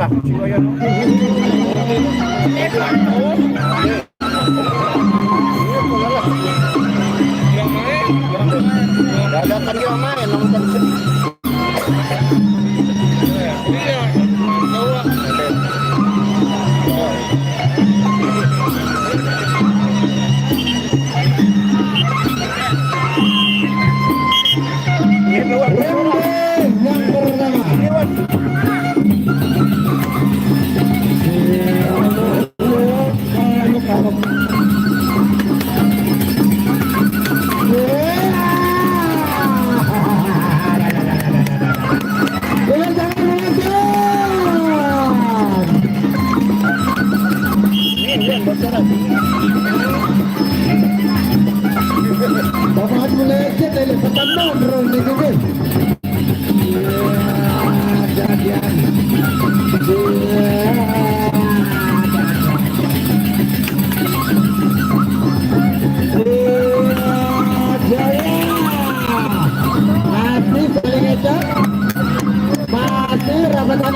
lah. Kaya no. Dadakan dia main nonton sedih. Bapak melihat dari pertama drone ini kan. Jadian. Masih paling enak. Masih rabatan.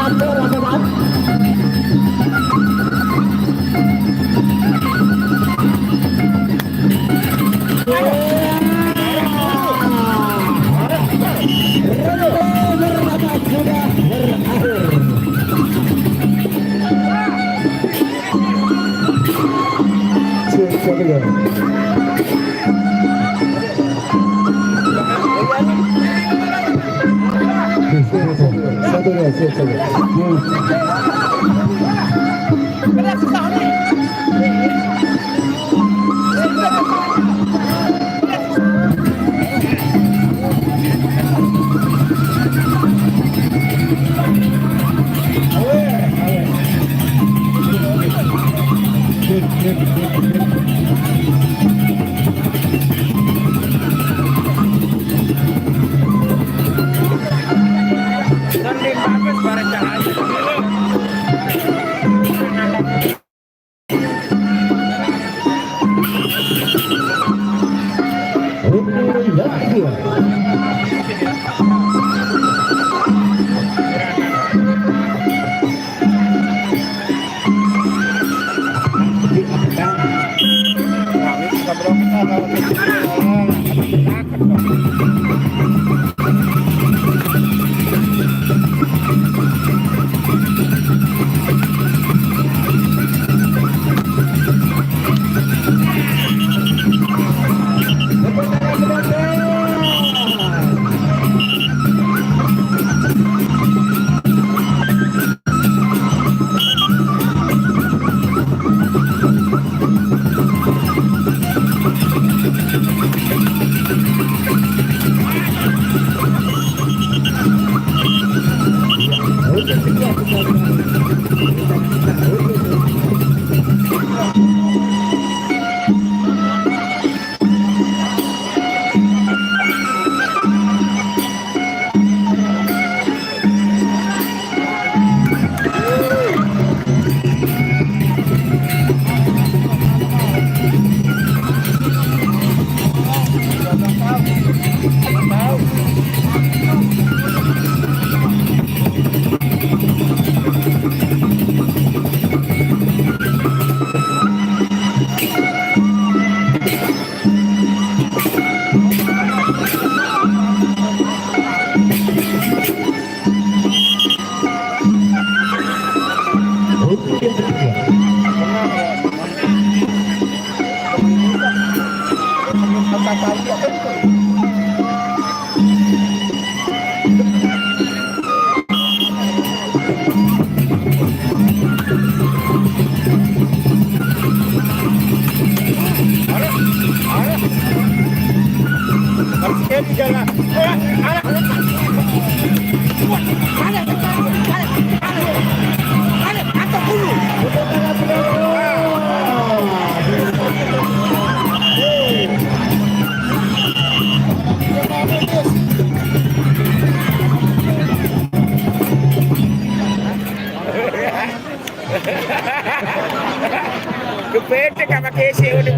Kepete sama kese udah.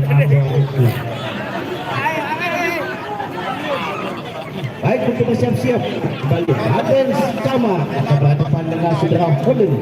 Baik, untuk bersiap-siap kembali Aden sama berhadapan dengan saudara Holin.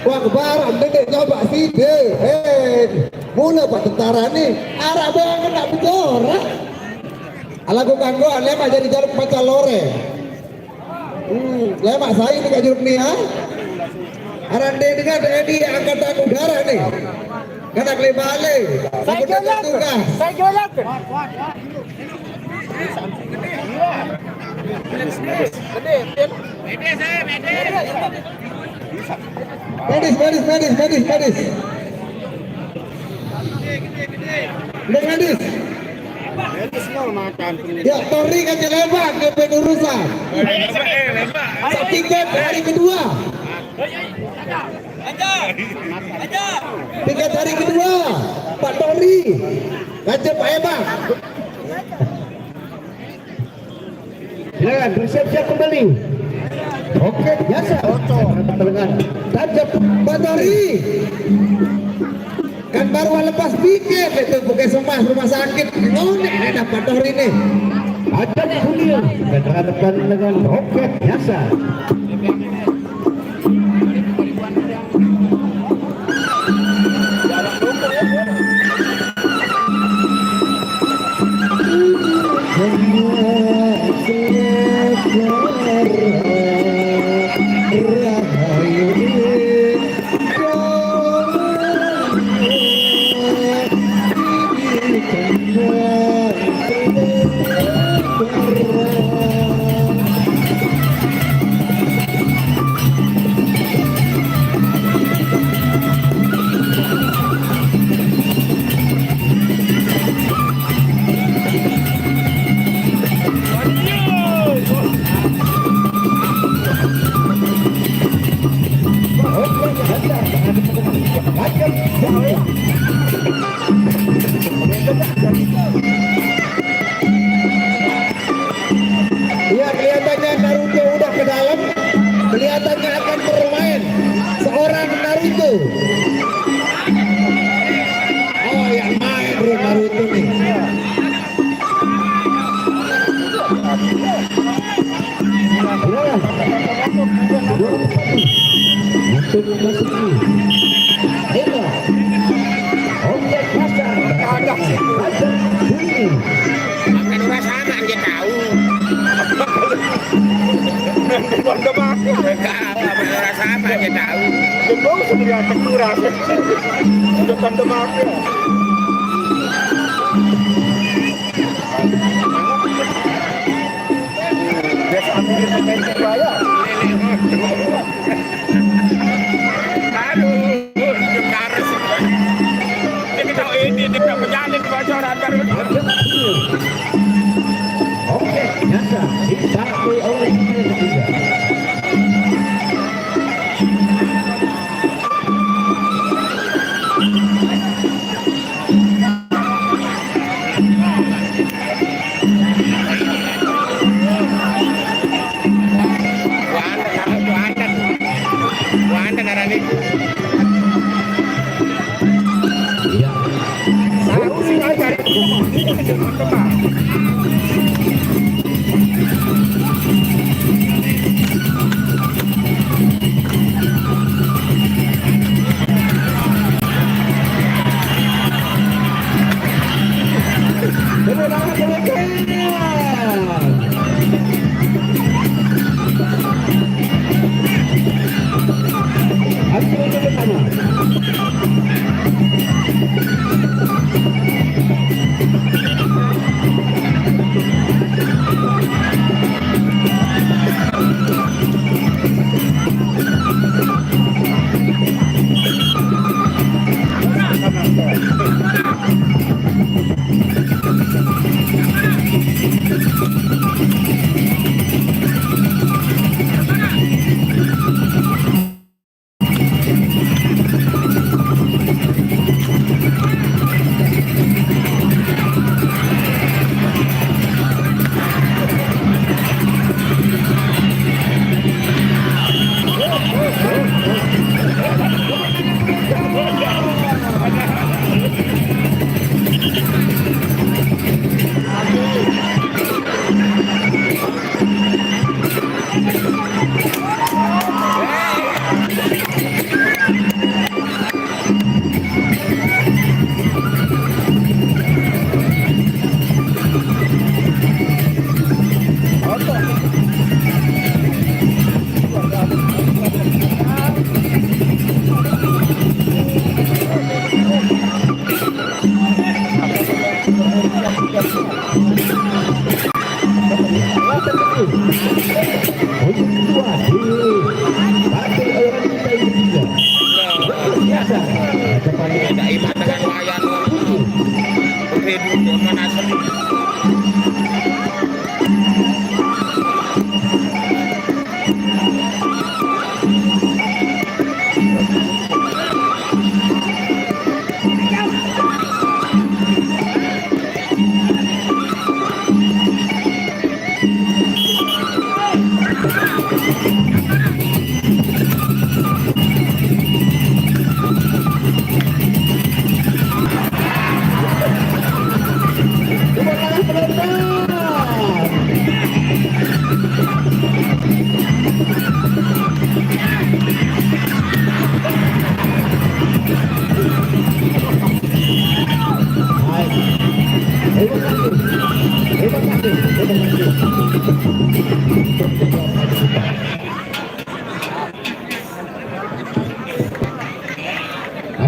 Wah kebaran dek coba sih deh. Mula pak tentara nih arah banget nak bicara. Alaku gangguan lemak jadi jalur pacar lore. Lemak saya ini gak jeruk nih ha. Aran dek dengan Edi angkatan udara nih. Kena kali balik. Saya jualan. Saya jualan. Medis. Ya, Tori kan lembang ke penurusan. Tiket hari kedua. Tiket hari kedua. Tori. Lanjut Pak Ebang. Silakan bersiap-siap kembali. Oke, biasa. Pertengahan. Lanjut Pak Tori. Kan baru lepas dikit itu pakai semas rumah sakit. Oh, ini dapat Tori nih. Ada Julio dan depan dengan roket biasa. Iya, kelihatannya Naruto udah ke dalam, kelihatannya akan bermain seorang Naruto. Oh, yang main bro Naruto nih. Ayo, objek pasar ada bunyi. Makan rasanya dia tahu. Banda bakal mereka apa rasanya dia tahu. Jempol sudah terkurang. Sudah banda bakal. Biasa ambil pemain Surabaya. Ini dia berjalan kebocoran baru. Oke, nyata dicapai oleh ketiga. Wanda narani. Iya. Tahu sih aja.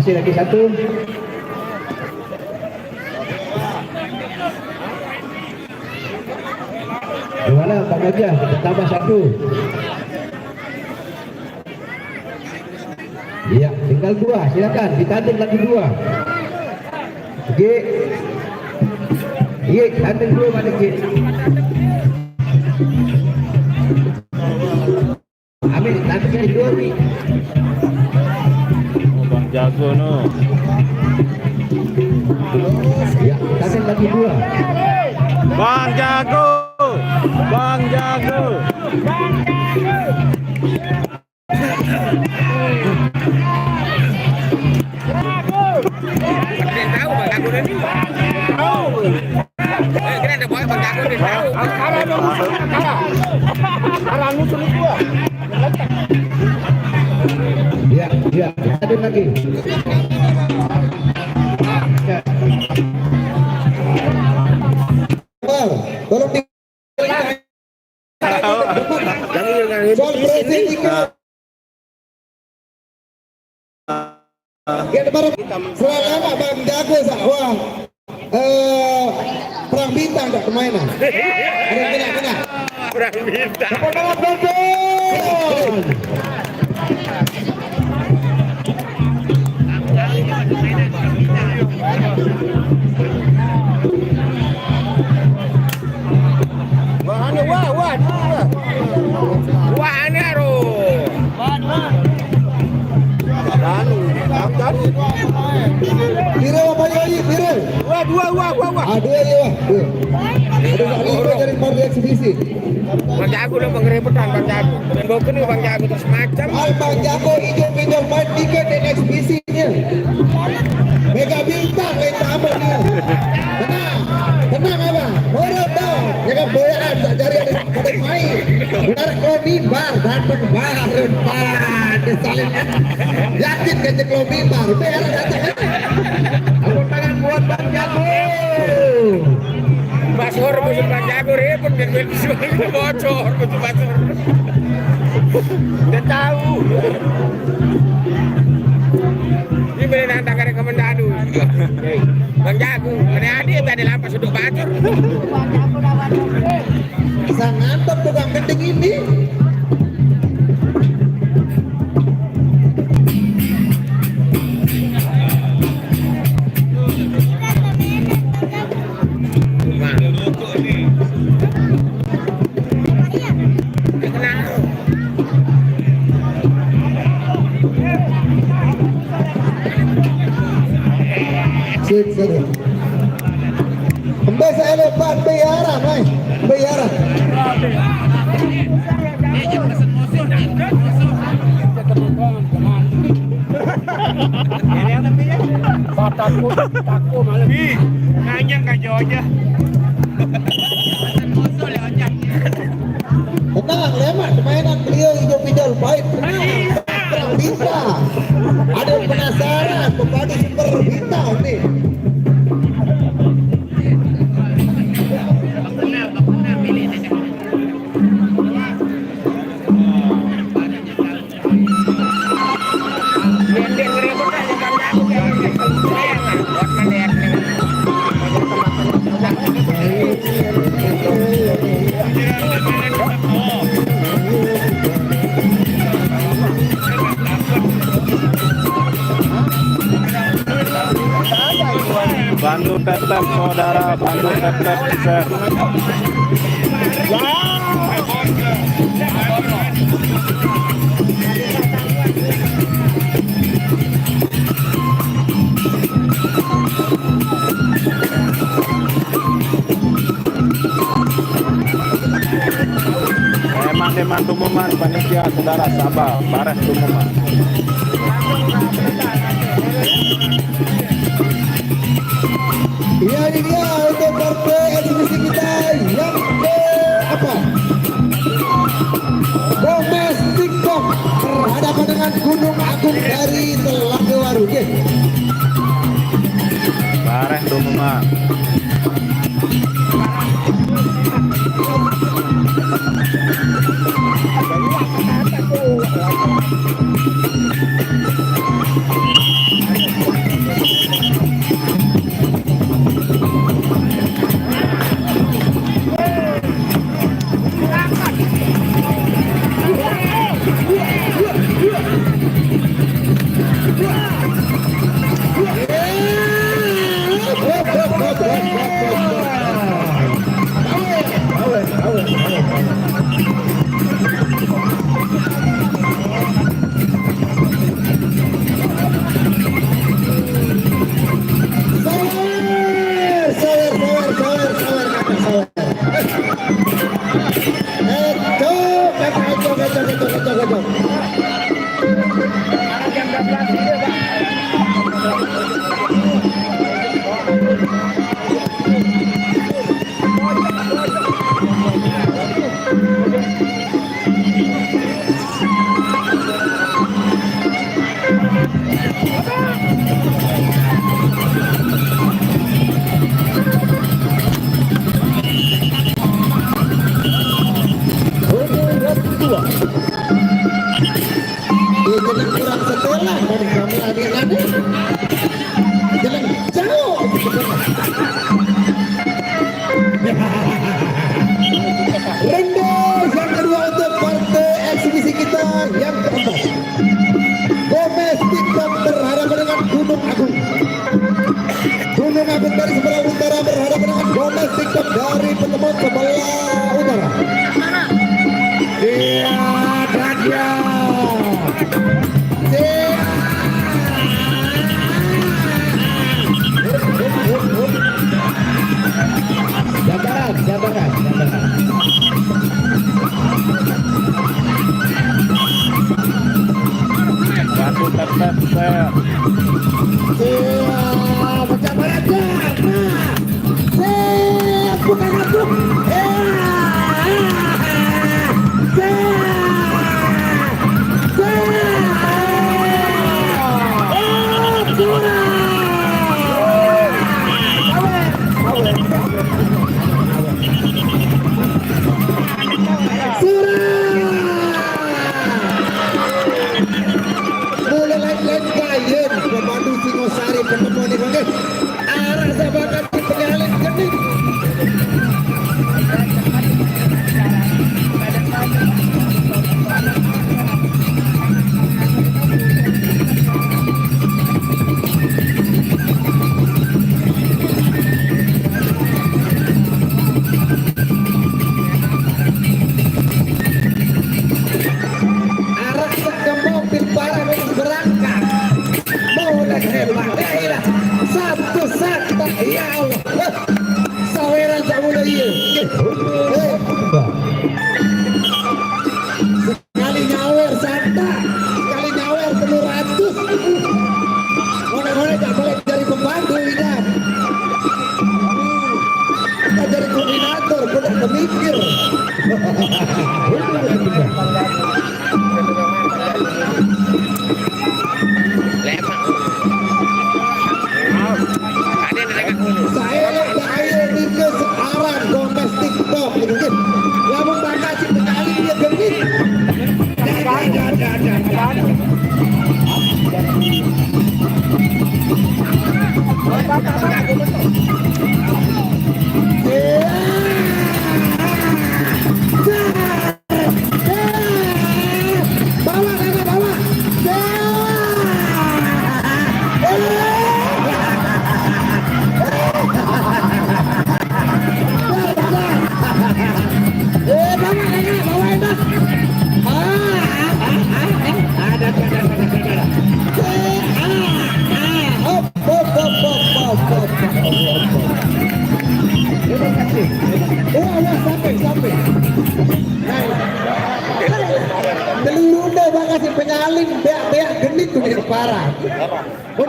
Masih lagi satu. Gimana Bang Gajah? Tambah satu. Iya, tinggal dua. Silakan ditanding lagi dua. Oke. Iya, tanding dua balik G. Amin, tanding lagi dua nih. Bang jago no. Ya, tanding lagi dua. Bang jago. Bang jago. Tahu Bang jago ini. Tahu. Kira ada boy Bang jago ini tahu. Arang musuh gua. Ya, ya, tanding lagi. Tolong di soal pressing ya bareng selama Bang Jago sahwa perang bintang tak kemana ada kena Perang bintang. kepada Bang Wah, ini aro. Biro apa yoi biro Wah, dua. ada ya ada dari part eksibisi Bang Jago udah pengerebutan Bang Jago. Dan boken nih Bang Jago terus macam. Bang Jago hijau pinjol main tiket dan eksibisinya mega bintang lain apa nih tenang abang bodoh dong jangan boyaan tak cari ada pada main benar klobi bar datang bar disalin yakin kecek klobi bar biar datang aku tangan buat Bang Jago Basur musuh Bang Jago repot dan bel bocor musuh Basur. Udah tahu. Ini bener nantang rekomendasi. Bang Jago, ada adik tadi lampas duduk bacur. sang ngantuk tukang gending ini Mbak saya lepas bayaran, bayaran. Takut malam. Nganyang kajau aja. Tenang, lemak permainan beliau hijau pinjol baik tenang, bisa. Ada yang penasaran kepada super bintang nih. Bantu tetap saudara, bantu tetap share. Emang Tumuman panitia saudara Sabah Bares Tumuman. Iya ini dia untuk partai eksibisi kita yang ke apa? Domestic Cup berhadapan dengan Gunung Agung dari Telaga Waru. Bares Tumuman.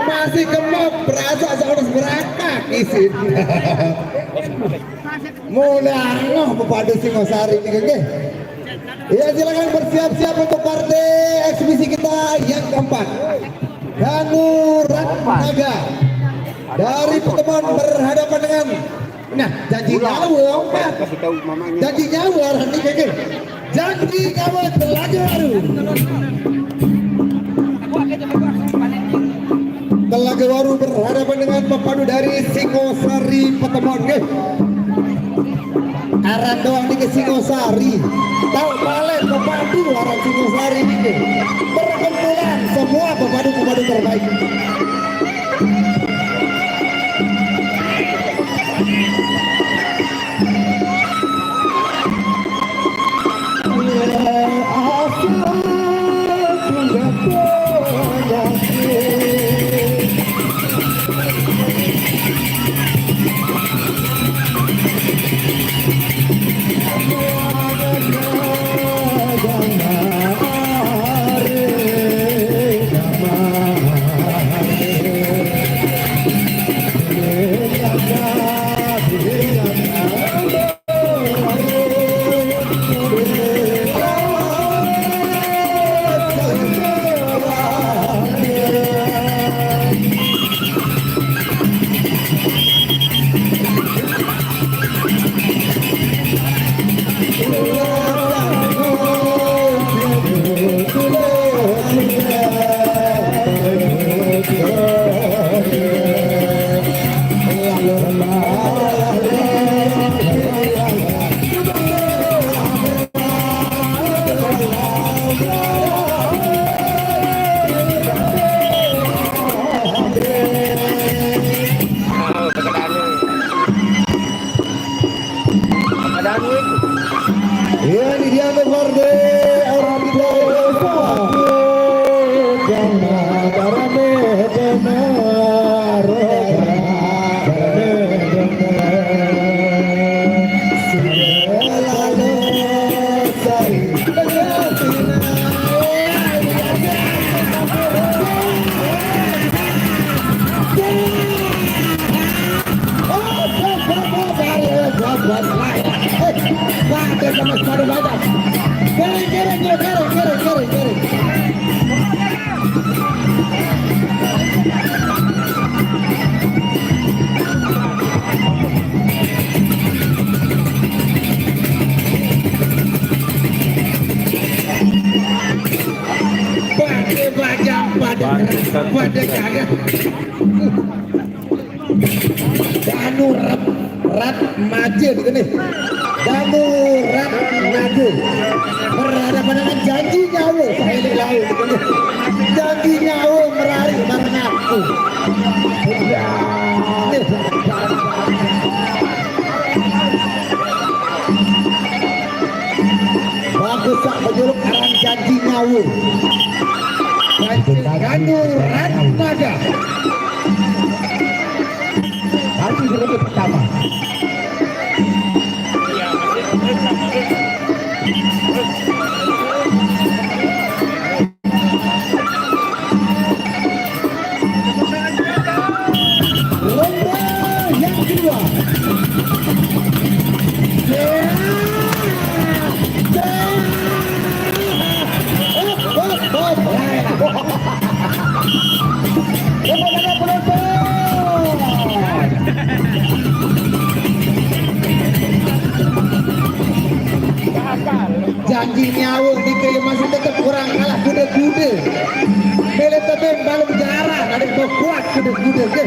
Masih gemuk, berasa seharus beranak isin. Mulai ngoh Pepadu Singosari ini kan? Ya silakan bersiap-siap untuk partai eksibisi kita yang keempat. Danu Ratnaga dari pertemuan berhadapan dengan janji nyawa, janji nyawa ini kan? Janji nyawa Telaga Waru berhadapan dengan Pepadu dari Singosari Petemon. Arah doang di Singosari. Tahu balik Pepadu orang Singosari ini. Berkumpulan semua Pepadu terbaik. Ya, ini dia nomor de orang kita pada kagak Danu rat maju gitu nih. Danu rat maju berhadapan dengan janji nyawa saya lalu gitu nih. Janji nyawa merari marnaku. Bagus tak berjuluk arang janji nyawa. Danu rat naga. Hati berikut pertama. Lomba yang kedua. Janji nyawa di kaya masih tetap kurang kalah kuda-kuda. Bela tebing balung jarang ada yang kuat kuda-kuda ke.